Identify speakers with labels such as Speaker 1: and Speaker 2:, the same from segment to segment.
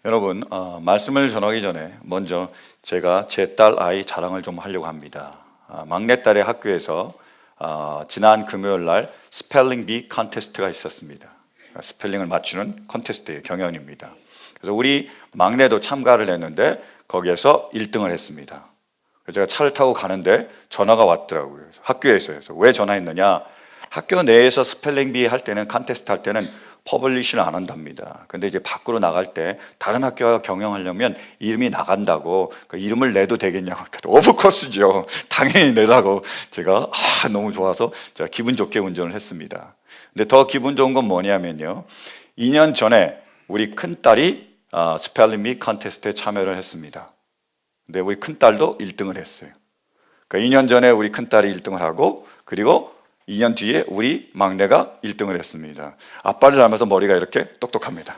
Speaker 1: 여러분, 말씀을 전하기 전에 먼저 제가 제 딸 아이 자랑을 좀 하려고 합니다. 막내딸의 학교에서 지난 금요일 날 스펠링 비 컨테스트가 있었습니다. 스펠링을 맞추는 컨테스트의 경연입니다. 그래서 우리 막내도 참가를 했는데 거기에서 1등을 했습니다. 그래서 제가 차를 타고 가는데 전화가 왔더라고요. 학교에서. 왜 전화했느냐? 학교 내에서 스펠링 비 할 때는, 컨테스트 할 때는 퍼블리시를 안 한답니다. 근데 이제 밖으로 나갈 때 다른 학교와 경영하려면 이름이 나간다고, 그 이름을 내도 되겠냐고. 오브코스죠. 당연히 내라고. 제가 너무 좋아서 제가 기분 좋게 운전을 했습니다. 근데 더 기분 좋은 건 뭐냐면요, 2년 전에 우리 큰딸이 스펠링 비 컨테스트에 참여를 했습니다. 근데 우리 큰딸도 1등을 했어요. 그러니까 2년 전에 우리 큰딸이 1등을 하고, 그리고 2년 뒤에 우리 막내가 1등을 했습니다. 아빠를 닮아서 머리가 이렇게 똑똑합니다.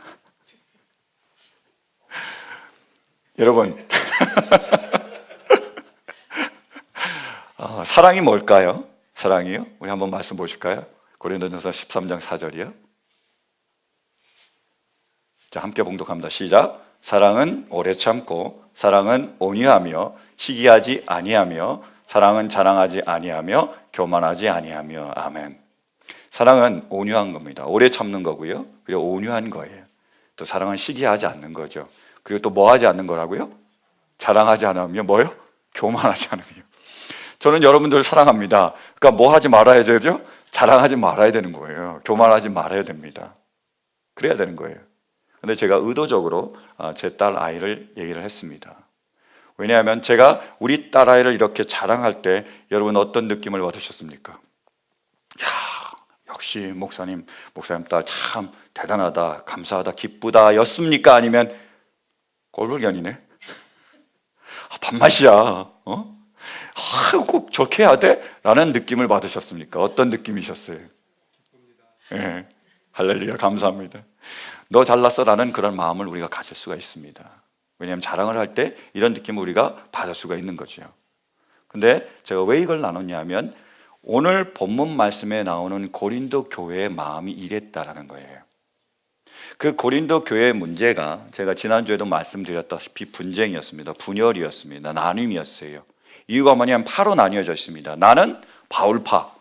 Speaker 1: 여러분, 사랑이 뭘까요? 사랑이요? 우리 한번 말씀 보실까요? 고린도전서 13장 4절이요. 자, 함께 봉독합니다. 시작. 사랑은 오래 참고, 사랑은 온유하며, 시기하지 아니하며, 사랑은 자랑하지 아니하며, 교만하지 아니하며. 아멘. 사랑은 온유한 겁니다. 오래 참는 거고요. 그리고 온유한 거예요. 또 사랑은 시기하지 않는 거죠. 그리고 또 뭐 하지 않는 거라고요? 자랑하지 않으며 뭐요? 교만하지 않으며. 저는 여러분들 사랑합니다. 그러니까 뭐 하지 말아야 되죠? 자랑하지 말아야 되는 거예요. 교만하지 말아야 됩니다. 그래야 되는 거예요. 근데 제가 의도적으로 제 딸 아이를 얘기를 했습니다. 왜냐하면 제가 우리 딸아이를 이렇게 자랑할 때 여러분 어떤 느낌을 받으셨습니까? 야, 역시 목사님 딸 참 대단하다, 감사하다, 기쁘다 였습니까? 아니면 꼴불견이네? 밥맛이야, 꼭 좋게 해야 돼? 라는 느낌을 받으셨습니까? 어떤 느낌이셨어요? 네, 할렐루야, 감사합니다. 너 잘났어 라는 그런 마음을 우리가 가질 수가 있습니다. 왜냐하면 자랑을 할 때 이런 느낌을 우리가 받을 수가 있는 거죠. 근데 제가 왜 이걸 나눴냐면 오늘 본문 말씀에 나오는 고린도 교회의 마음이 이랬다라는 거예요. 그 고린도 교회의 문제가 제가 지난주에도 말씀드렸다시피 분쟁이었습니다. 분열이었습니다. 나눔이었어요. 이유가 뭐냐면 파로 나뉘어져 있습니다. 나는 바울파,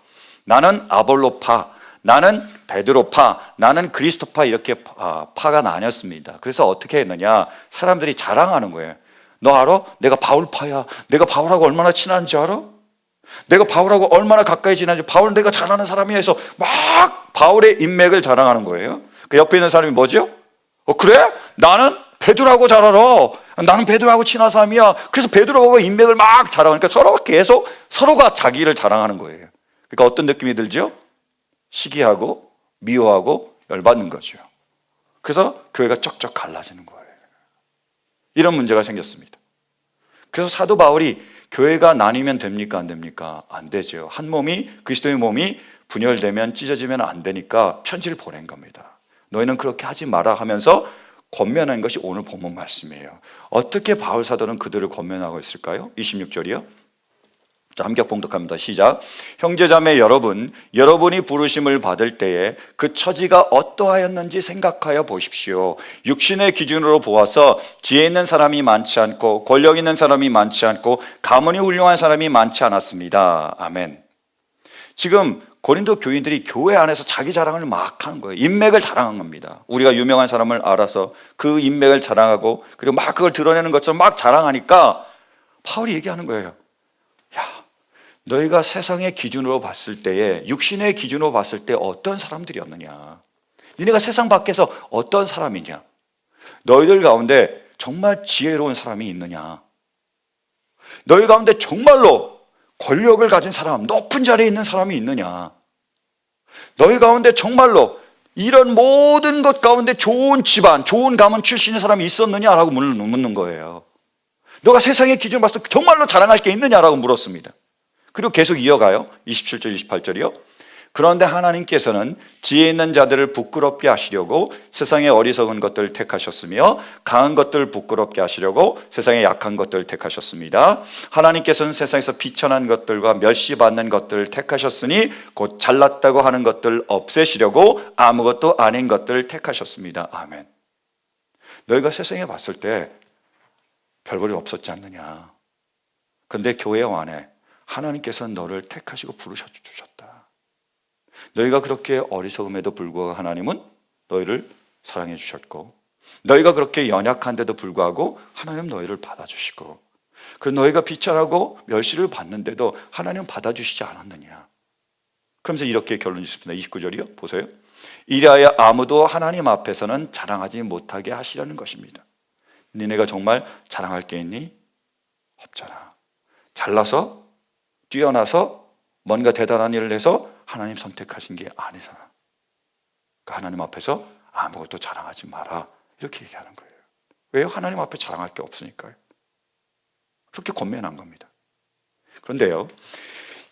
Speaker 1: 나는 아볼로파, 나는 베드로파, 나는 그리스도파, 이렇게 파가 나뉘었습니다. 그래서 어떻게 했느냐, 사람들이 자랑하는 거예요. 너 알아? 내가 바울파야. 내가 바울하고 얼마나 친한지 알아? 내가 바울하고 얼마나 가까이 지낸지, 바울 내가 잘 아는 사람이야 해서 막 바울의 인맥을 자랑하는 거예요. 그 옆에 있는 사람이 뭐죠? 그래? 나는 베드로하고 잘 알아. 나는 베드로하고 친한 사람이야. 그래서 베드로하고 인맥을 막 자랑하니까 서로가 계속 서로가 자기를 자랑하는 거예요. 그러니까 어떤 느낌이 들죠? 시기하고 미워하고 열받는 거죠. 그래서 교회가 쩍쩍 갈라지는 거예요. 이런 문제가 생겼습니다. 그래서 사도 바울이 교회가 나뉘면 됩니까? 안 됩니까? 안 되죠. 한 몸이, 그리스도의 몸이 분열되면, 찢어지면 안 되니까 편지를 보낸 겁니다. 너희는 그렇게 하지 마라 하면서 권면한 것이 오늘 본문 말씀이에요. 어떻게 바울 사도는 그들을 권면하고 있을까요? 26절이요. 자, 함께 봉독합니다. 시작. 형제자매 여러분, 여러분이 부르심을 받을 때에 그 처지가 어떠하였는지 생각하여 보십시오. 육신의 기준으로 보아서 지혜 있는 사람이 많지 않고 권력 있는 사람이 많지 않고 가문이 훌륭한 사람이 많지 않았습니다. 아멘. 지금 고린도 교인들이 교회 안에서 자기 자랑을 막 하는 거예요. 인맥을 자랑한 겁니다. 우리가 유명한 사람을 알아서 그 인맥을 자랑하고, 그리고 막 그걸 드러내는 것처럼 막 자랑하니까 바울이 얘기하는 거예요. 야, 너희가 세상의 기준으로 봤을 때에, 육신의 기준으로 봤을 때 어떤 사람들이었느냐? 니네가 세상 밖에서 어떤 사람이냐? 너희들 가운데 정말 지혜로운 사람이 있느냐? 너희 가운데 정말로 권력을 가진 사람, 높은 자리에 있는 사람이 있느냐? 너희 가운데 정말로 이런 모든 것 가운데 좋은 집안, 좋은 가문 출신의 사람이 있었느냐라고 묻는 거예요. 너가 세상의 기준으로 봤을 때 정말로 자랑할 게 있느냐라고 물었습니다. 그리고 계속 이어가요. 27절, 28절이요. 그런데 하나님께서는 지혜 있는 자들을 부끄럽게 하시려고 세상의 어리석은 것들을 택하셨으며 강한 것들을 부끄럽게 하시려고 세상의 약한 것들을 택하셨습니다. 하나님께서는 세상에서 비천한 것들과 멸시받는 것들을 택하셨으니 곧 잘났다고 하는 것들을 없애시려고 아무것도 아닌 것들을 택하셨습니다. 아멘. 너희가 세상에 봤을 때 별볼이 없었지 않느냐. 그런데 교회 안에 하나님께서는 너를 택하시고 부르셔주셨다. 너희가 그렇게 어리석음에도 불구하고 하나님은 너희를 사랑해 주셨고, 너희가 그렇게 연약한데도 불구하고 하나님 너희를 받아주시고, 그 너희가 비천하고 멸시를 받는데도 하나님 받아주시지 않았느냐. 그러면서 이렇게 결론이 있습니다. 29절이요. 보세요. 이리하여 아무도 하나님 앞에서는 자랑하지 못하게 하시려는 것입니다. 니네가 정말 자랑할 게 있니? 없잖아. 잘나서 뛰어나서 뭔가 대단한 일을 해서 하나님 선택하신 게 아니잖아. 그러니까 하나님 앞에서 아무것도 자랑하지 마라, 이렇게 얘기하는 거예요. 왜요? 하나님 앞에 자랑할 게 없으니까요. 그렇게 권면한 겁니다. 그런데요,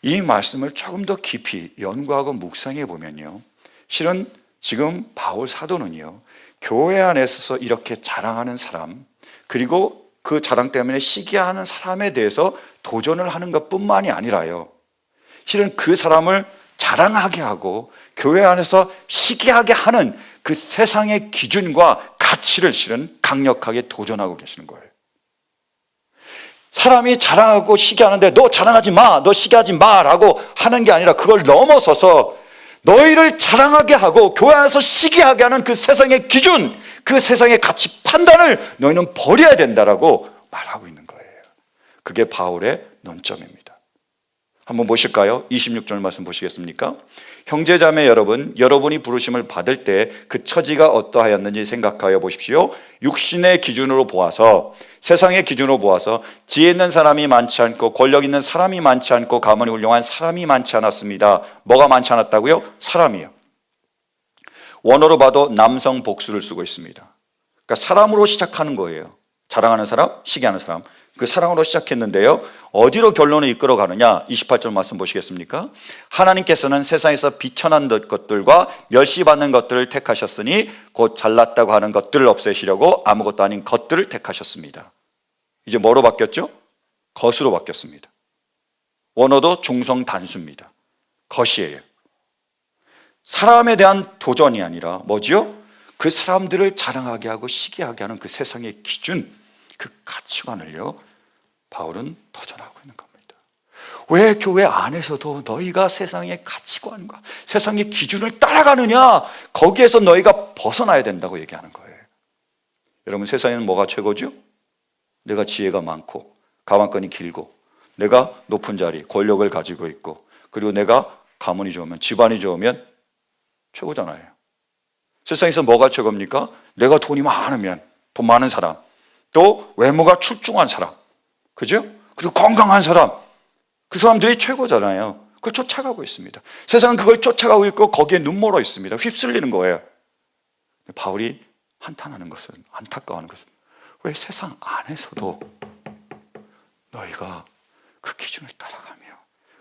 Speaker 1: 이 말씀을 조금 더 깊이 연구하고 묵상해 보면요, 실은 지금 바울 사도는요, 교회 안에 있어서 이렇게 자랑하는 사람, 그리고 그 자랑 때문에 시기하는 사람에 대해서 도전을 하는 것뿐만이 아니라요, 실은 그 사람을 자랑하게 하고 교회 안에서 시기하게 하는 그 세상의 기준과 가치를 실은 강력하게 도전하고 계시는 거예요. 사람이 자랑하고 시기하는데 너 자랑하지 마, 너 시기하지 마라고 하는 게 아니라 그걸 넘어서서 너희를 자랑하게 하고 교회 안에서 시기하게 하는 그 세상의 기준, 그 세상의 가치 판단을 너희는 버려야 된다라고 말하고 있는 거예요. 그게 바울의 논점입니다. 한번 보실까요? 26절 말씀 보시겠습니까? 형제자매 여러분, 여러분이 부르심을 받을 때 그 처지가 어떠하였는지 생각하여 보십시오. 육신의 기준으로 보아서, 세상의 기준으로 보아서 지혜 있는 사람이 많지 않고 권력 있는 사람이 많지 않고 가문이 훌륭한 사람이 많지 않았습니다. 뭐가 많지 않았다고요? 사람이요. 원어로 봐도 남성 복수를 쓰고 있습니다. 그러니까 사람으로 시작하는 거예요. 자랑하는 사람, 시기하는 사람. 그 사랑으로 시작했는데요, 어디로 결론을 이끌어 가느냐? 28절 말씀 보시겠습니까? 하나님께서는 세상에서 비천한 것들과 멸시받는 것들을 택하셨으니 곧 잘났다고 하는 것들을 없애시려고 아무것도 아닌 것들을 택하셨습니다. 이제 뭐로 바뀌었죠? 것으로 바뀌었습니다. 원어도 중성 단수입니다. 것이에요. 사람에 대한 도전이 아니라 뭐지요? 그 사람들을 자랑하게 하고 시기하게 하는 그 세상의 기준, 그 가치관을요, 바울은 도전하고 있는 겁니다. 왜 교회 안에서도 너희가 세상의 가치관과 세상의 기준을 따라가느냐, 거기에서 너희가 벗어나야 된다고 얘기하는 거예요. 여러분, 세상에는 뭐가 최고죠? 내가 지혜가 많고 가방끈이 길고 내가 높은 자리, 권력을 가지고 있고, 그리고 내가 가문이 좋으면, 집안이 좋으면 최고잖아요. 세상에서 뭐가 최고입니까? 내가 돈이 많으면, 돈 많은 사람, 또 외모가 출중한 사람, 그죠? 그리고 건강한 사람, 그 사람들이 최고잖아요. 그걸 쫓아가고 있습니다. 세상은 그걸 쫓아가고 있고 거기에 눈멀어 있습니다. 휩쓸리는 거예요. 바울이 한탄하는 것은, 안타까워하는 것은, 왜 세상 안에서도 너희가 그 기준을 따라가며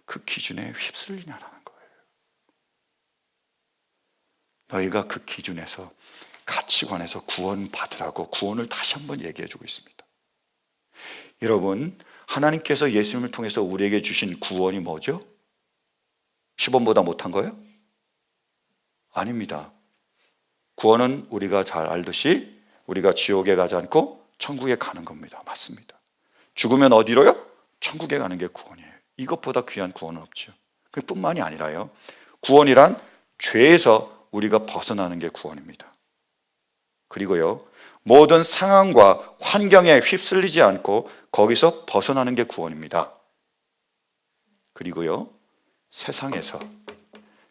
Speaker 1: 그 기준에 휩쓸리냐라는 거예요. 너희가 그 기준에서, 가치관에서 구원받으라고 구원을 다시 한번 얘기해 주고 있습니다. 여러분, 하나님께서 예수님을 통해서 우리에게 주신 구원이 뭐죠? 10원보다 못한 거예요? 아닙니다. 구원은 우리가 잘 알듯이 우리가 지옥에 가지 않고 천국에 가는 겁니다. 맞습니다. 죽으면 어디로요? 천국에 가는 게 구원이에요. 이것보다 귀한 구원은 없죠. 그뿐만이 아니라요, 구원이란 죄에서 우리가 벗어나는 게 구원입니다. 그리고요, 모든 상황과 환경에 휩쓸리지 않고 거기서 벗어나는 게 구원입니다. 그리고요, 세상에서,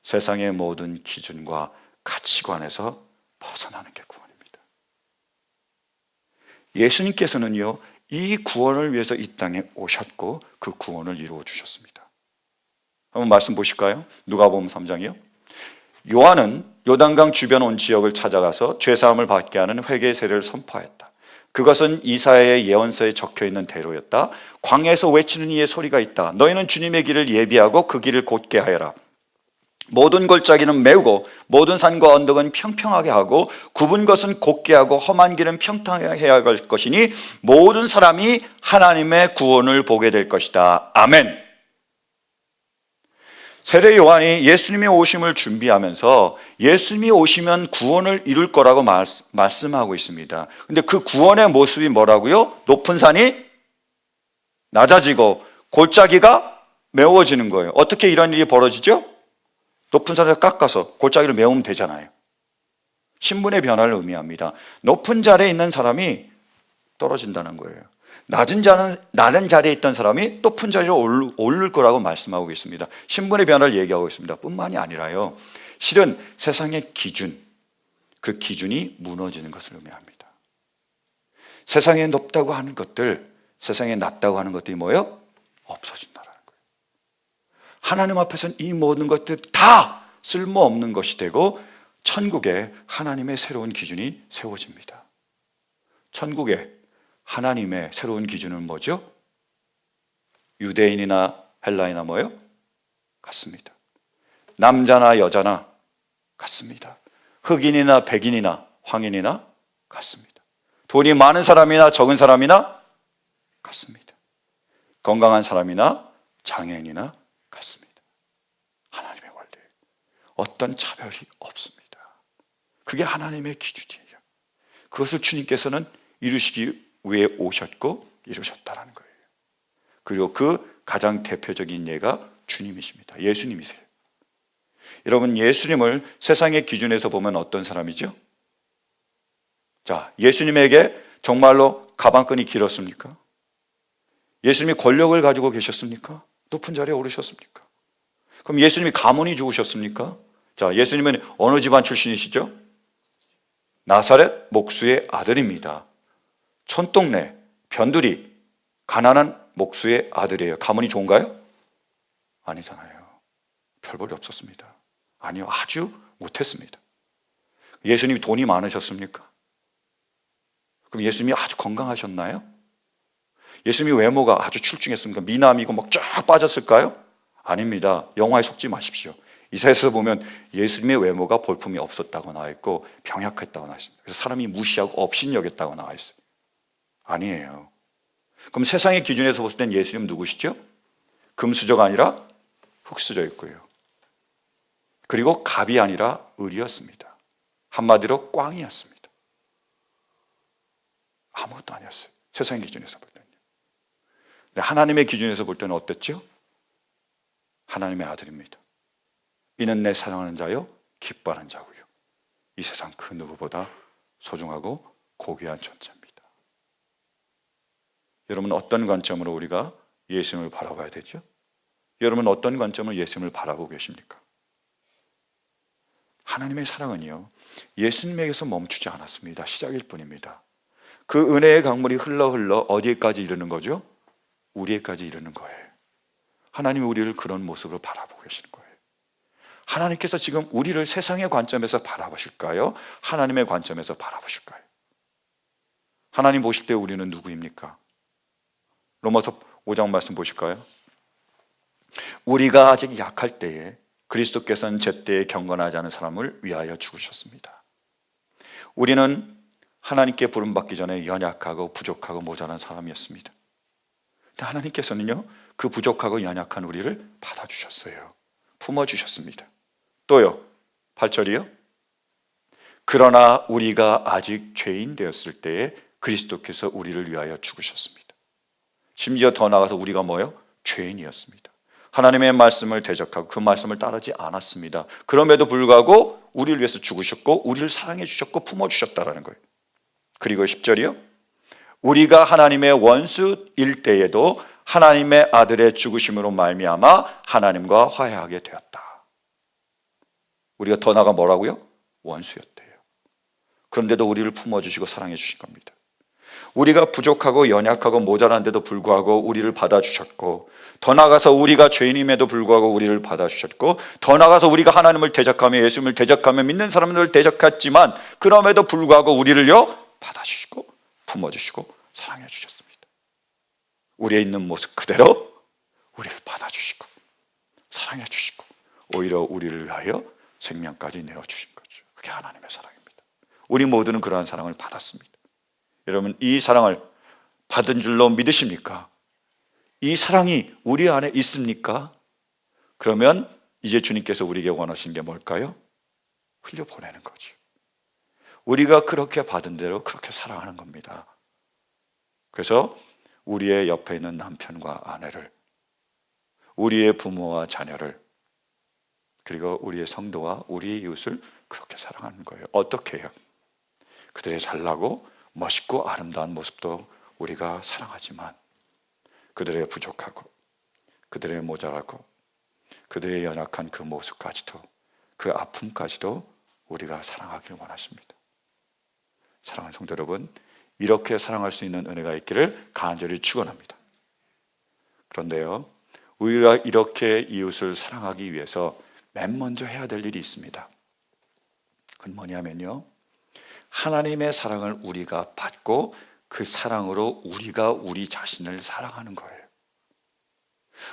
Speaker 1: 세상의 모든 기준과 가치관에서 벗어나는 게 구원입니다. 예수님께서는요, 이 구원을 위해서 이 땅에 오셨고 그 구원을 이루어 주셨습니다. 한번 말씀 보실까요? 누가복음 3장이요. 요한은 요단강 주변 온 지역을 찾아가서 죄사함을 받게 하는 회개의 세례를 선포하였다. 그것은 이사야의 예언서에 적혀있는 대로였다. 광야에서 외치는 이의 소리가 있다. 너희는 주님의 길을 예비하고 그 길을 곧게 하여라. 모든 골짜기는 메우고 모든 산과 언덕은 평평하게 하고 굽은 것은 곧게 하고 험한 길은 평탄하게 해야 할 것이니 모든 사람이 하나님의 구원을 보게 될 것이다. 아멘. 세례 요한이 예수님의 오심을 준비하면서 예수님이 오시면 구원을 이룰 거라고 말씀하고 있습니다. 근데 그 구원의 모습이 뭐라고요? 높은 산이 낮아지고 골짜기가 메워지는 거예요. 어떻게 이런 일이 벌어지죠? 높은 산을 깎아서 골짜기를 메우면 되잖아요. 신분의 변화를 의미합니다. 높은 자리에 있는 사람이 떨어진다는 거예요. 낮은 자리에 있던 사람이 높은 자리로 오를 거라고 말씀하고 있습니다. 신분의 변화를 얘기하고 있습니다. 뿐만이 아니라요, 실은 세상의 기준, 그 기준이 무너지는 것을 의미합니다. 세상에 높다고 하는 것들, 세상에 낮다고 하는 것들이 뭐예요? 없어진다는 거예요. 하나님 앞에서는 이 모든 것들 다 쓸모없는 것이 되고 천국에 하나님의 새로운 기준이 세워집니다. 천국에 하나님의 새로운 기준은 뭐죠? 유대인이나 헬라인이나 뭐예요? 같습니다. 남자나 여자나 같습니다. 흑인이나 백인이나 황인이나 같습니다. 돈이 많은 사람이나 적은 사람이나 같습니다. 건강한 사람이나 장애인이나 같습니다. 하나님의 원리, 어떤 차별이 없습니다. 그게 하나님의 기준이에요. 그것을 주님께서는 이루시기 위해 오셨고 이루셨다는 거예요. 그리고 그 가장 대표적인 예가 주님이십니다. 예수님이세요. 여러분, 예수님을 세상의 기준에서 보면 어떤 사람이죠? 자, 예수님에게 정말로 가방끈이 길었습니까? 예수님이 권력을 가지고 계셨습니까? 높은 자리에 오르셨습니까? 그럼 예수님이 가문이 좋으셨습니까? 자, 예수님은 어느 집안 출신이시죠? 나사렛 목수의 아들입니다. 촌동네 변두리 가난한 목수의 아들이에요. 가문이 좋은가요? 아니잖아요. 별 볼이 없었습니다. 아니요, 아주 못했습니다. 예수님이 돈이 많으셨습니까? 그럼 예수님이 아주 건강하셨나요? 예수님이 외모가 아주 출중했습니까? 미남이고 막 쫙 빠졌을까요? 아닙니다. 영화에 속지 마십시오. 이사야서에서 보면 예수님의 외모가 볼품이 없었다고 나와 있고 병약했다고 나와 있습니다. 그래서 사람이 무시하고 업신여겼다고 나와 있어요. 아니에요. 그럼 세상의 기준에서 봤을 땐 예수님은 누구시죠? 금수저가 아니라 흙수저였고요. 그리고 갑이 아니라 을이었습니다. 한마디로 꽝이었습니다. 아무것도 아니었어요. 세상의 기준에서 볼 때는요. 근데 하나님의 기준에서 볼 때는 어땠죠? 하나님의 아들입니다. 이는 내 사랑하는 자요 기뻐하는 자고요. 이 세상 그 누구보다 소중하고 고귀한 존재입니다. 여러분, 어떤 관점으로 우리가 예수님을 바라봐야 되죠? 여러분, 어떤 관점으로 예수님을 바라보고 계십니까? 하나님의 사랑은요, 예수님에게서 멈추지 않았습니다. 시작일 뿐입니다. 그 은혜의 강물이 흘러 어디에까지 이르는 거죠? 우리에까지 이르는 거예요. 하나님이 우리를 그런 모습으로 바라보고 계시는 거예요. 하나님께서 지금 우리를 세상의 관점에서 바라보실까요? 하나님의 관점에서 바라보실까요? 하나님 보실 때 우리는 누구입니까? 로마서 5장 말씀 보실까요? 우리가 아직 약할 때에 그리스도께서는 제때에 경건하지 않은 사람을 위하여 죽으셨습니다. 우리는 하나님께 부름받기 전에 연약하고 부족하고 모자란 사람이었습니다. 근데 하나님께서는요, 그 부족하고 연약한 우리를 받아주셨어요. 품어주셨습니다. 또요, 8절이요. 그러나 우리가 아직 죄인 되었을 때에 그리스도께서 우리를 위하여 죽으셨습니다. 심지어 더 나아가서 우리가 뭐예요? 죄인이었습니다. 하나님의 말씀을 대적하고 그 말씀을 따르지 않았습니다. 그럼에도 불구하고 우리를 위해서 죽으셨고 우리를 사랑해 주셨고 품어주셨다라는 거예요. 그리고 10절이요. 우리가 하나님의 원수일 때에도 하나님의 아들의 죽으심으로 말미암아 하나님과 화해하게 되었다. 우리가 더 나아가 뭐라고요? 원수였대요. 그런데도 우리를 품어주시고 사랑해 주신 겁니다. 우리가 부족하고 연약하고 모자란데도 불구하고 우리를 받아주셨고, 더 나아가서 우리가 죄인임에도 불구하고 우리를 받아주셨고, 더 나아가서 우리가 하나님을 대적하며 예수님을 대적하며 믿는 사람들을 대적했지만 그럼에도 불구하고 우리를요 받아주시고 품어주시고 사랑해 주셨습니다. 우리의 있는 모습 그대로 우리를 받아주시고 사랑해 주시고 오히려 우리를 위하여 생명까지 내어주신 거죠. 그게 하나님의 사랑입니다. 우리 모두는 그러한 사랑을 받았습니다. 여러분, 이 사랑을 받은 줄로 믿으십니까? 이 사랑이 우리 안에 있습니까? 그러면 이제 주님께서 우리에게 원하신 게 뭘까요? 흘려보내는 거죠. 우리가 그렇게 받은 대로 그렇게 사랑하는 겁니다. 그래서 우리의 옆에 있는 남편과 아내를, 우리의 부모와 자녀를, 그리고 우리의 성도와 우리의 이웃을 그렇게 사랑하는 거예요. 어떻게 해요? 그들의 잘나고 멋있고 아름다운 모습도 우리가 사랑하지만 그들의 부족하고 그들의 모자라고 그들의 연약한 그 모습까지도, 그 아픔까지도 우리가 사랑하길 원하십니다. 사랑하는 성도 여러분, 이렇게 사랑할 수 있는 은혜가 있기를 간절히 축원합니다. 그런데요, 우리가 이렇게 이웃을 사랑하기 위해서 맨 먼저 해야 될 일이 있습니다. 그건 뭐냐면요, 하나님의 사랑을 우리가 받고 그 사랑으로 우리가 우리 자신을 사랑하는 거예요.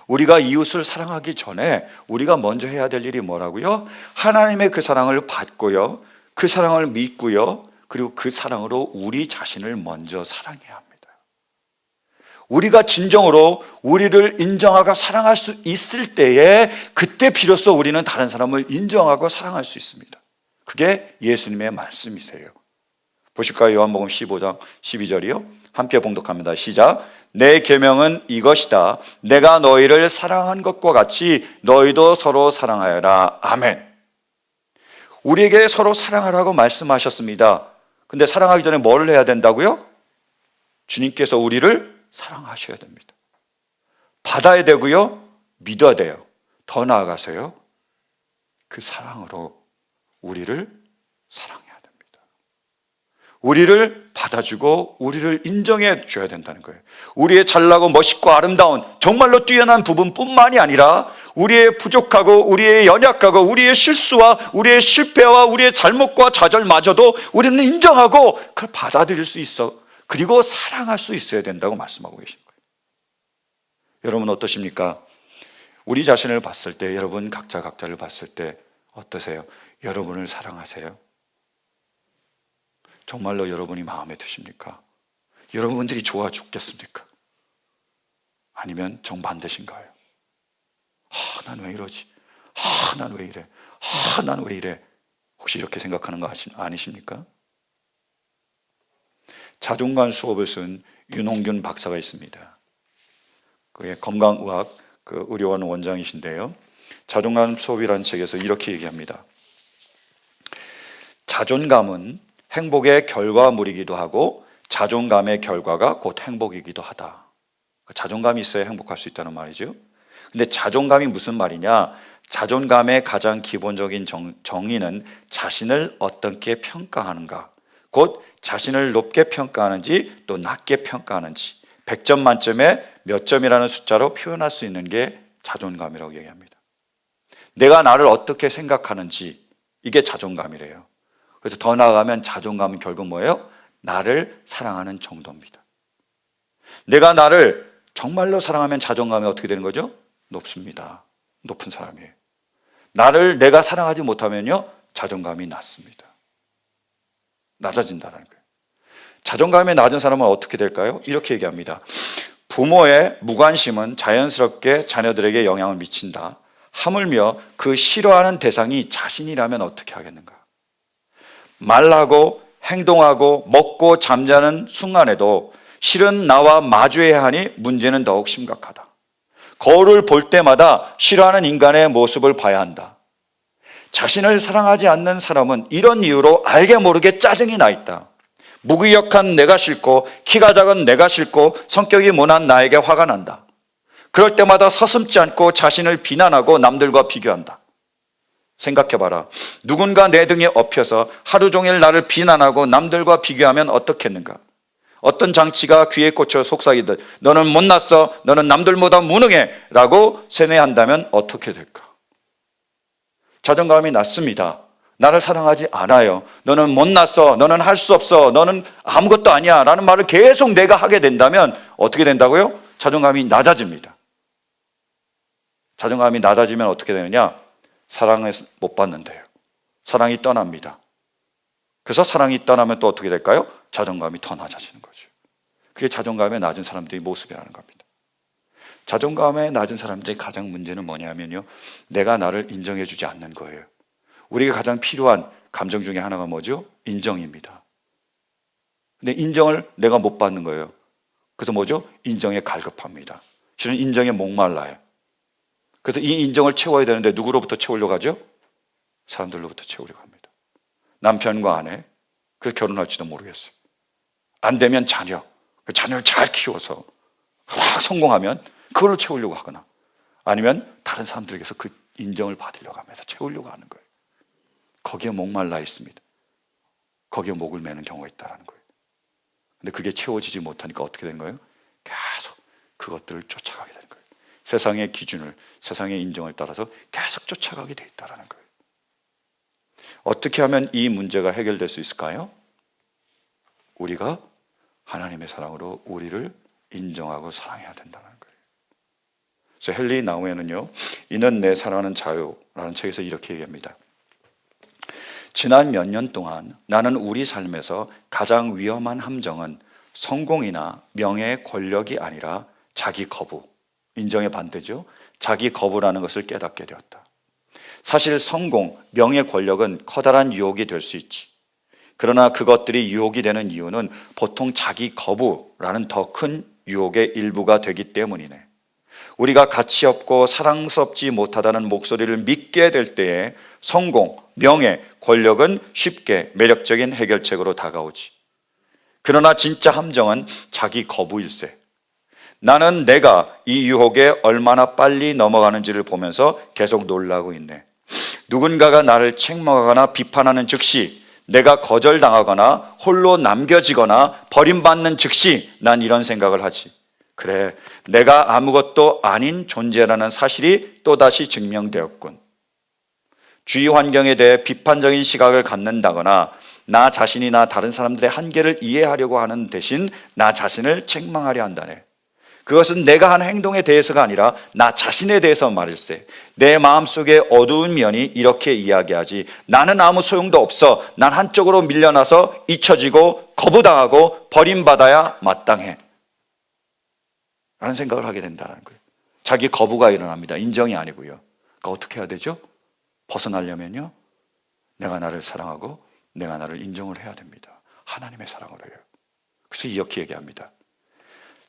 Speaker 1: 우리가 이웃을 사랑하기 전에 우리가 먼저 해야 될 일이 뭐라고요? 하나님의 그 사랑을 받고요, 그 사랑을 믿고요, 그리고 그 사랑으로 우리 자신을 먼저 사랑해야 합니다. 우리가 진정으로 우리를 인정하고 사랑할 수 있을 때에 그때 비로소 우리는 다른 사람을 인정하고 사랑할 수 있습니다. 그게 예수님의 말씀이세요. 보실까요? 요한복음 15장 12절이요. 함께 봉독합니다. 시작. 내 계명은 이것이다. 내가 너희를 사랑한 것과 같이 너희도 서로 사랑하여라. 아멘. 우리에게 서로 사랑하라고 말씀하셨습니다. 근데 사랑하기 전에 뭘 해야 된다고요? 주님께서 우리를 사랑하셔야 됩니다. 받아야 되고요, 믿어야 돼요. 더 나아가서요, 그 사랑으로 우리를 사랑해야 됩니다. 우리를 받아주고 우리를 인정해 줘야 된다는 거예요. 우리의 잘나고 멋있고 아름다운 정말로 뛰어난 부분뿐만이 아니라 우리의 부족하고 우리의 연약하고 우리의 실수와 우리의 실패와 우리의 잘못과 좌절마저도 우리는 인정하고 그걸 받아들일 수 있어. 그리고 사랑할 수 있어야 된다고 말씀하고 계신 거예요. 여러분 어떠십니까? 우리 자신을 봤을 때, 여러분 각자를 봤을 때 어떠세요? 여러분을 사랑하세요? 정말로 여러분이 마음에 드십니까? 여러분들이 좋아 죽겠습니까? 아니면 정반대신가요? 난 왜 이러지? 난 왜 이래? 난 왜 이래? 혹시 이렇게 생각하는 거 아니십니까? 자존감 수업을 쓴 윤홍균 박사가 있습니다. 그의 건강의학 의료원 원장이신데요, 자존감 수업이라는 책에서 이렇게 얘기합니다. 자존감은 행복의 결과물이기도 하고 자존감의 결과가 곧 행복이기도 하다. 자존감이 있어야 행복할 수 있다는 말이죠. 근데 자존감이 무슨 말이냐? 자존감의 가장 기본적인 정의는 자신을 어떻게 평가하는가, 곧 자신을 높게 평가하는지 또 낮게 평가하는지 100점 만점에 몇 점이라는 숫자로 표현할 수 있는 게 자존감이라고 얘기합니다. 내가 나를 어떻게 생각하는지, 이게 자존감이래요. 그래서 더 나아가면 자존감은 결국 뭐예요? 나를 사랑하는 정도입니다. 내가 나를 정말로 사랑하면 자존감이 어떻게 되는 거죠? 높습니다. 높은 사람이에요. 나를 내가 사랑하지 못하면요, 자존감이 낮습니다. 낮아진다는 거예요. 자존감이 낮은 사람은 어떻게 될까요? 이렇게 얘기합니다. 부모의 무관심은 자연스럽게 자녀들에게 영향을 미친다. 하물며 그 싫어하는 대상이 자신이라면 어떻게 하겠는가? 말하고 행동하고 먹고 잠자는 순간에도 실은 나와 마주해야 하니 문제는 더욱 심각하다. 거울을 볼 때마다 싫어하는 인간의 모습을 봐야 한다. 자신을 사랑하지 않는 사람은 이런 이유로 알게 모르게 짜증이 나 있다. 무기력한 내가 싫고 키가 작은 내가 싫고 성격이 모난 나에게 화가 난다. 그럴 때마다 서슴지 않고 자신을 비난하고 남들과 비교한다. 생각해봐라. 누군가 내 등에 엎여서 하루 종일 나를 비난하고 남들과 비교하면 어떻겠는가? 어떤 장치가 귀에 꽂혀 속삭이듯 너는 못났어, 너는 남들보다 무능해 라고 세뇌한다면 어떻게 될까? 자존감이 낮습니다. 나를 사랑하지 않아요. 너는 못났어, 너는 할 수 없어, 너는 아무것도 아니야 라는 말을 계속 내가 하게 된다면 어떻게 된다고요? 자존감이 낮아집니다. 자존감이 낮아지면 어떻게 되느냐? 사랑을 못 받는데요. 사랑이 떠납니다. 그래서 사랑이 떠나면 또 어떻게 될까요? 자존감이 더 낮아지는 거죠. 그게 자존감이 낮은 사람들의 모습이라는 겁니다. 자존감에 낮은 사람들의 가장 문제는 뭐냐면요, 내가 나를 인정해 주지 않는 거예요. 우리가 가장 필요한 감정 중에 하나가 뭐죠? 인정입니다. 근데 인정을 내가 못 받는 거예요. 그래서 뭐죠? 인정에 갈급합니다. 실은 인정에 목말라요. 그래서 이 인정을 채워야 되는데 누구로부터 채우려고 하죠? 사람들로부터 채우려고 합니다. 남편과 아내, 그래서 결혼할지도 모르겠어요. 안 되면 자녀, 자녀를 잘 키워서 확 성공하면 그걸로 채우려고 하거나, 아니면 다른 사람들에게서 그 인정을 받으려고 하면서 채우려고 하는 거예요. 거기에 목말라 있습니다. 거기에 목을 매는 경우가 있다는 거예요. 근데 그게 채워지지 못하니까 어떻게 된 거예요? 계속 그것들을 쫓아가게 되는 거예요. 세상의 기준을, 세상의 인정을 따라서 계속 쫓아가게 돼 있다는 거예요. 어떻게 하면 이 문제가 해결될 수 있을까요? 우리가 하나님의 사랑으로 우리를 인정하고 사랑해야 된다는 거예요. 그래서 헨리 나우에는요, 이는 내 사랑하는 자요라는 책에서 이렇게 얘기합니다. 지난 몇 년 동안 나는 우리 삶에서 가장 위험한 함정은 성공이나 명예, 권력이 아니라 자기 거부, 인정의 반대죠. 자기 거부라는 것을 깨닫게 되었다. 사실 성공, 명예, 권력은 커다란 유혹이 될 수 있지. 그러나 그것들이 유혹이 되는 이유는 보통 자기 거부라는 더 큰 유혹의 일부가 되기 때문이네. 우리가 가치 없고 사랑스럽지 못하다는 목소리를 믿게 될 때에 성공, 명예, 권력은 쉽게 매력적인 해결책으로 다가오지. 그러나 진짜 함정은 자기 거부일세. 나는 내가 이 유혹에 얼마나 빨리 넘어가는지를 보면서 계속 놀라고 있네. 누군가가 나를 책망하거나 비판하는 즉시, 내가 거절당하거나 홀로 남겨지거나 버림받는 즉시 난 이런 생각을 하지. 그래, 내가 아무것도 아닌 존재라는 사실이 또다시 증명되었군. 주위 환경에 대해 비판적인 시각을 갖는다거나 나 자신이나 다른 사람들의 한계를 이해하려고 하는 대신 나 자신을 책망하려 한다네. 그것은 내가 한 행동에 대해서가 아니라 나 자신에 대해서 말일세. 내 마음속에 어두운 면이 이렇게 이야기하지. 나는 아무 소용도 없어. 난 한쪽으로 밀려나서 잊혀지고 거부당하고 버림받아야 마땅해. 라는 생각을 하게 된다는 거예요. 자기 거부가 일어납니다. 인정이 아니고요. 그러니까 어떻게 해야 되죠? 벗어나려면요, 내가 나를 사랑하고 내가 나를 인정을 해야 됩니다. 하나님의 사랑으로 해요. 그래서 이렇게 얘기합니다.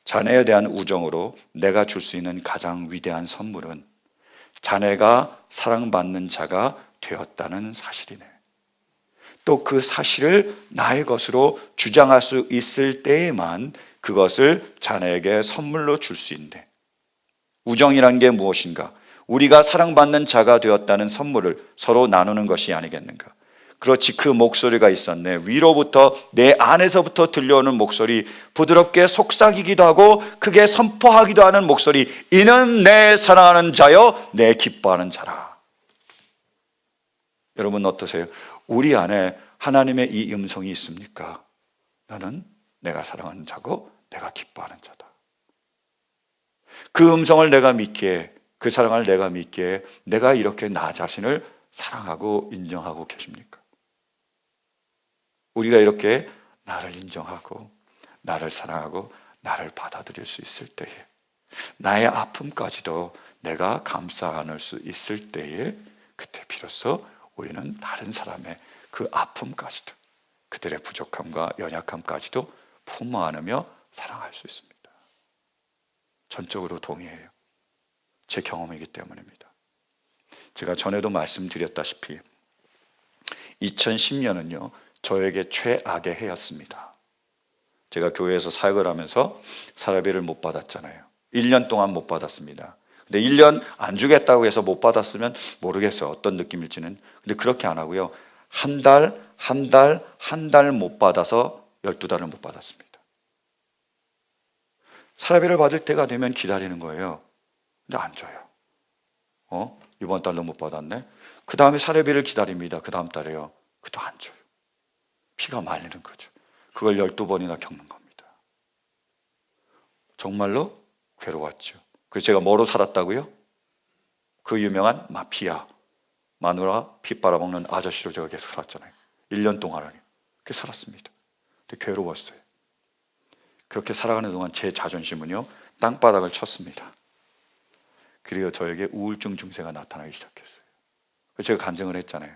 Speaker 1: 자네에 대한 우정으로 내가 줄 수 있는 가장 위대한 선물은 자네가 사랑받는 자가 되었다는 사실이네. 또 그 사실을 나의 것으로 주장할 수 있을 때에만 그것을 자네에게 선물로 줄 수 있네. 우정이란 게 무엇인가? 우리가 사랑받는 자가 되었다는 선물을 서로 나누는 것이 아니겠는가? 그렇지, 그 목소리가 있었네. 위로부터, 내 안에서부터 들려오는 목소리, 부드럽게 속삭이기도 하고 크게 선포하기도 하는 목소리. 이는 내 사랑하는 자여, 내 기뻐하는 자라. 여러분 어떠세요? 우리 안에 하나님의 이 음성이 있습니까? 너는 내가 사랑하는 자고 내가 기뻐하는 자다. 그 음성을 내가 믿기에, 그 사랑을 내가 믿기에 내가 이렇게 나 자신을 사랑하고 인정하고 계십니까? 우리가 이렇게 나를 인정하고 나를 사랑하고 나를 받아들일 수 있을 때에, 나의 아픔까지도 내가 감싸 안을 수 있을 때에, 그때 비로소 우리는 다른 사람의 그 아픔까지도, 그들의 부족함과 연약함까지도 품어 안으며 사랑할 수 있습니다. 전적으로 동의해요. 제 경험이기 때문입니다. 제가 전에도 말씀드렸다시피 2010년은요 저에게 최악의 해였습니다. 제가 교회에서 사역을 하면서 사례비를 못 받았잖아요. 1년 동안 못 받았습니다. 근데 1년 안 주겠다고 해서 못 받았으면 모르겠어요, 어떤 느낌일지는. 근데 그렇게 안 하고요, 한 달 못 받아서 12달을 못 받았습니다. 사례비를 받을 때가 되면 기다리는 거예요. 근데 안 줘요. 이번 달도 못 받았네. 그 다음에 사례비를 기다립니다. 그 다음 달에요. 그것도 안 줘요. 피가 말리는 거죠. 그걸 12번이나 겪는 겁니다. 정말로 괴로웠죠. 그래서 제가 뭐로 살았다고요? 그 유명한 마피아, 마누라 피 빨아먹는 아저씨로 제가 계속 살았잖아요. 1년 동안은요. 그렇게 살았습니다. 근데 괴로웠어요. 그렇게 살아가는 동안 제 자존심은요 땅바닥을 쳤습니다. 그리고 저에게 우울증 증세가 나타나기 시작했어요. 제가 간증을 했잖아요.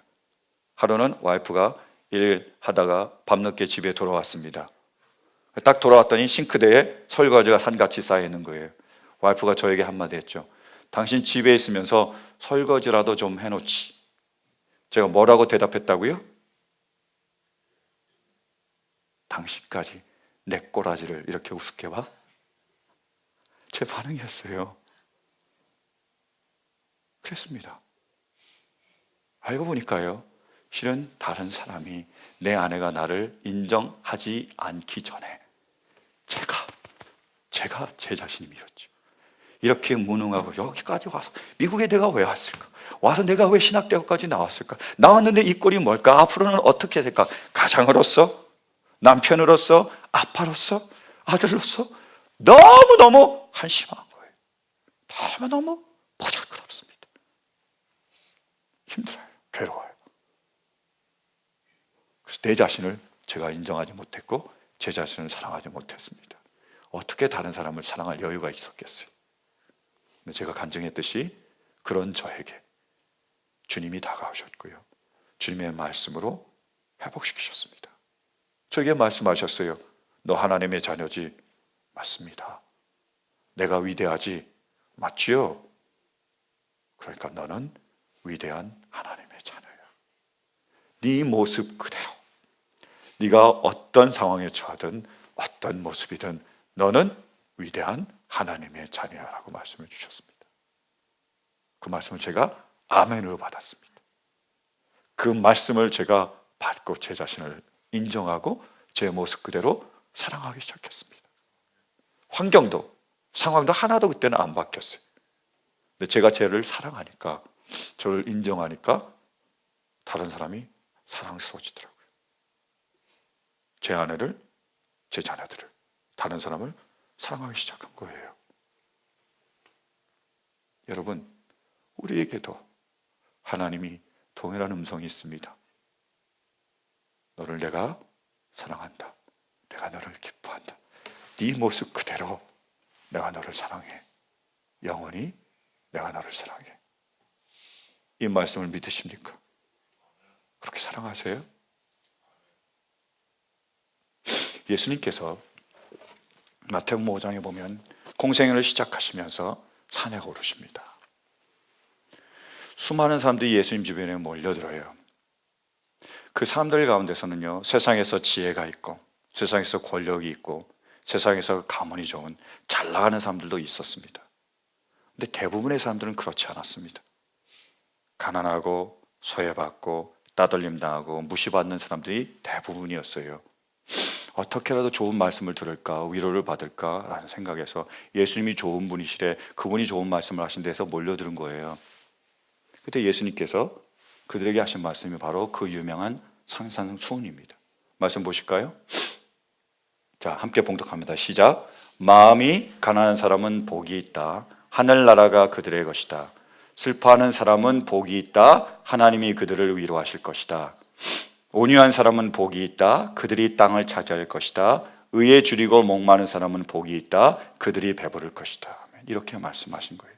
Speaker 1: 하루는 와이프가 일하다가 밤늦게 집에 돌아왔습니다. 딱 돌아왔더니 싱크대에 설거지가 산같이 쌓여 있는 거예요. 와이프가 저에게 한마디 했죠. 당신 집에 있으면서 설거지라도 좀 해놓지. 제가 뭐라고 대답했다고요? 당신까지 내 꼬라지를 이렇게 우습게 봐? 제 반응이었어요. 그랬습니다. 알고 보니까요, 실은 다른 사람이, 내 아내가 나를 인정하지 않기 전에 제가 제 자신이 밀었죠. 이렇게 무능하고 여기까지 와서, 미국에 내가 왜 왔을까? 와서 내가 왜 신학대학까지 나왔을까? 나왔는데 이 꼴이 뭘까? 앞으로는 어떻게 될까? 가장으로서, 남편으로서, 아빠로서, 아들로서 너무너무 한심한 거예요. 너무너무 보잘것없습니다. 힘들어요. 괴로워요. 그래서 내 자신을 제가 인정하지 못했고 제 자신을 사랑하지 못했습니다. 어떻게 다른 사람을 사랑할 여유가 있었겠어요? 근데 제가 간증했듯이 그런 저에게 주님이 다가오셨고요, 주님의 말씀으로 회복시키셨습니다. 저에게 말씀하셨어요. 너 하나님의 자녀지? 맞습니다. 내가 위대하지? 맞지요? 그러니까 너는 위대한 하나님의 자녀야. 네 모습 그대로, 네가 어떤 상황에 처하든 어떤 모습이든 너는 위대한 하나님의 자녀라고 말씀을 주셨습니다. 그 말씀을 제가 아멘으로 받았습니다. 그 말씀을 제가 받고 제 자신을 인정하고 제 모습 그대로 사랑하기 시작했습니다. 환경도 상황도 하나도 그때는 안 바뀌었어요. 근데 제가 쟤를 사랑하니까, 저를 인정하니까 다른 사람이 사랑스러워지더라고요. 제 아내를, 제 자녀들을, 다른 사람을 사랑하기 시작한 거예요. 여러분, 우리에게도 하나님이 동일한 음성이 있습니다. 너를 내가 사랑한다. 내가 너를 기뻐한다. 네 모습 그대로 내가 너를 사랑해. 영원히 내가 너를 사랑해. 이 말씀을 믿으십니까? 그렇게 사랑하세요? 예수님께서 마태복음 5장에 보면 공생애를 시작하시면서 산에 오르십니다. 수많은 사람들이 예수님 주변에 몰려들어요. 그 사람들 가운데서는요, 세상에서 지혜가 있고 세상에서 권력이 있고 세상에서 가문이 좋은 잘 나가는 사람들도 있었습니다. 근데 대부분의 사람들은 그렇지 않았습니다. 가난하고 소외받고 따돌림 당하고 무시받는 사람들이 대부분이었어요. 어떻게라도 좋은 말씀을 들을까, 위로를 받을까라는 생각에서 예수님이 좋은 분이시래, 그분이 좋은 말씀을 하신 데서 몰려드는 거예요. 그때 예수님께서 그들에게 하신 말씀이 바로 그 유명한 산상수훈입니다. 말씀 보실까요? 자, 함께 봉독합니다. 시작. 마음이 가난한 사람은 복이 있다. 하늘나라가 그들의 것이다. 슬퍼하는 사람은 복이 있다. 하나님이 그들을 위로하실 것이다. 온유한 사람은 복이 있다. 그들이 땅을 차지할 것이다. 의에 줄이고 목마른 사람은 복이 있다. 그들이 배부를 것이다. 이렇게 말씀하신 거예요.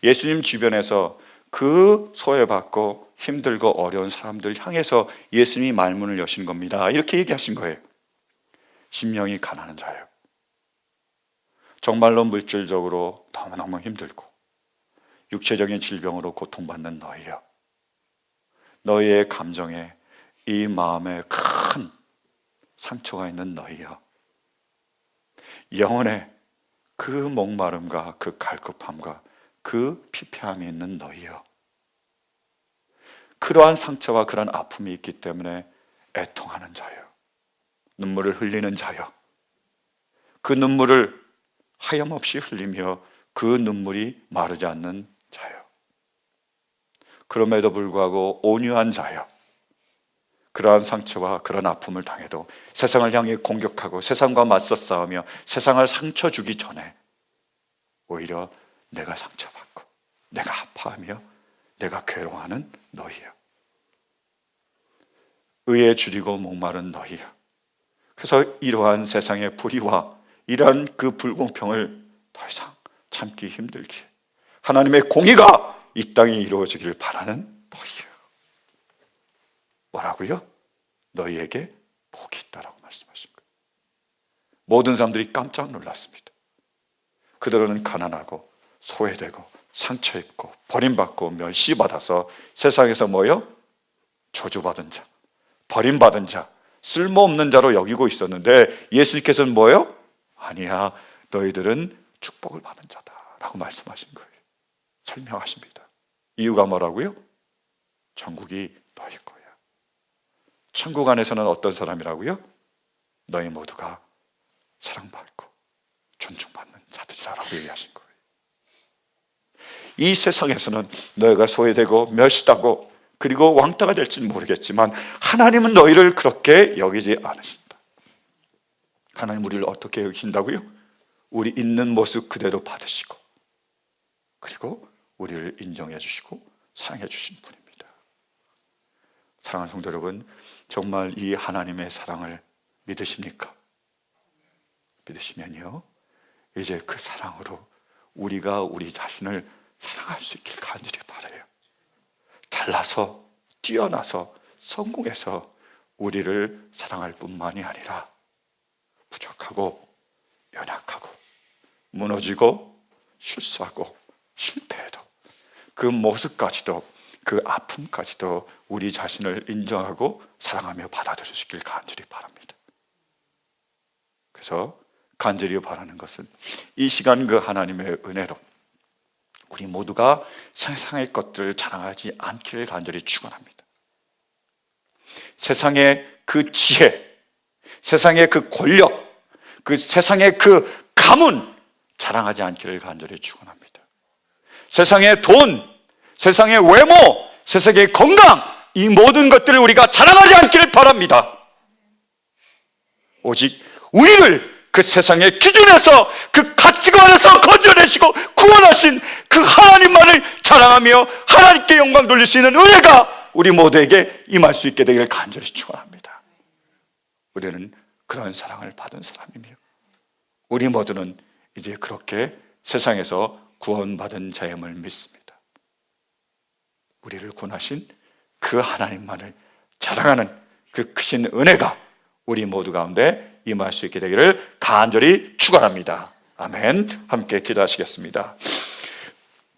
Speaker 1: 예수님 주변에서 그 소외받고 힘들고 어려운 사람들 향해서 예수님이 말문을 여신 겁니다. 이렇게 얘기하신 거예요. 심령이 가난한 자예요. 정말로 물질적으로 너무너무 힘들고 육체적인 질병으로 고통받는 너희여, 너희의 감정에, 이 마음에 큰 상처가 있는 너희여, 영혼에 그 목마름과 그 갈급함과 그 피폐함이 있는 너희여, 그러한 상처와 그러한 아픔이 있기 때문에 애통하는 자여, 눈물을 흘리는 자여, 그 눈물을 하염없이 흘리며 그 눈물이 마르지 않는 자여, 그럼에도 불구하고 온유한 자여, 그러한 상처와 그런 아픔을 당해도 세상을 향해 공격하고 세상과 맞서 싸우며 세상을 상처 주기 전에 오히려 내가 상처받고 내가 아파하며 내가 괴로워하는 너희여, 의에 줄이고 목마른 너희여. 그래서 이러한 세상의 불의와 이러한 그 불공평을 더 이상 참기 힘들기에 하나님의 공의가 이 땅에 이루어지기를 바라는 너희요. 뭐라고요? 너희에게 복이 있다라고 말씀하신 거예요. 모든 사람들이 깜짝 놀랐습니다. 그들은 가난하고 소외되고 상처 입고 버림받고 멸시받아서 세상에서 뭐요? 저주받은 자, 버림받은 자, 쓸모없는 자로 여기고 있었는데 예수님께서는 뭐요? 아니야, 너희들은 축복을 받은 자다라고 말씀하신 거예요. 설명하십니다. 이유가 뭐라고요? 천국이 너희 거야. 천국 안에서는 어떤 사람이라고요? 너희 모두가 사랑받고 존중받는 자들이라고 얘기하신 거예요. 이 세상에서는 너희가 소외되고 멸시하고 그리고 왕따가 될지는 모르겠지만 하나님은 너희를 그렇게 여기지 않으신다. 하나님 우리를 어떻게 여기신다고요? 우리 있는 모습 그대로 받으시고 그리고 우리를 인정해 주시고 사랑해 주신 분입니다. 사랑하는 성도 여러분, 정말 이 하나님의 사랑을 믿으십니까? 믿으시면요, 이제 그 사랑으로 우리가 우리 자신을 사랑할 수 있길 간절히 바라요. 잘나서 뛰어나서 성공해서 우리를 사랑할 뿐만이 아니라 부족하고 연약하고 무너지고 실수하고 실패해도 그 모습까지도 그 아픔까지도 우리 자신을 인정하고 사랑하며 받아들여주시길 간절히 바랍니다. 그래서 간절히 바라는 것은 이 시간 그 하나님의 은혜로 우리 모두가 세상의 것들을 자랑하지 않기를 간절히 축원합니다. 세상의 그 지혜, 세상의 그 권력, 그 세상의 그 가문 자랑하지 않기를 간절히 축원합니다. 세상의 돈, 세상의 외모, 세상의 건강, 이 모든 것들을 우리가 자랑하지 않기를 바랍니다. 오직 우리를 그 세상의 기준에서 그 가치관에서 건져내시고 구원하신 그 하나님만을 자랑하며 하나님께 영광 돌릴 수 있는 은혜가 우리 모두에게 임할 수 있게 되기를 간절히 축원합니다. 우리는 그런 사랑을 받은 사람이며 우리 모두는 이제 그렇게 세상에서 구원받은 자임을 믿습니다. 우리를 구원하신 그 하나님만을 자랑하는 그 크신 은혜가 우리 모두 가운데 임할 수 있게 되기를 간절히 축원합니다. 아멘. 함께 기도하시겠습니다.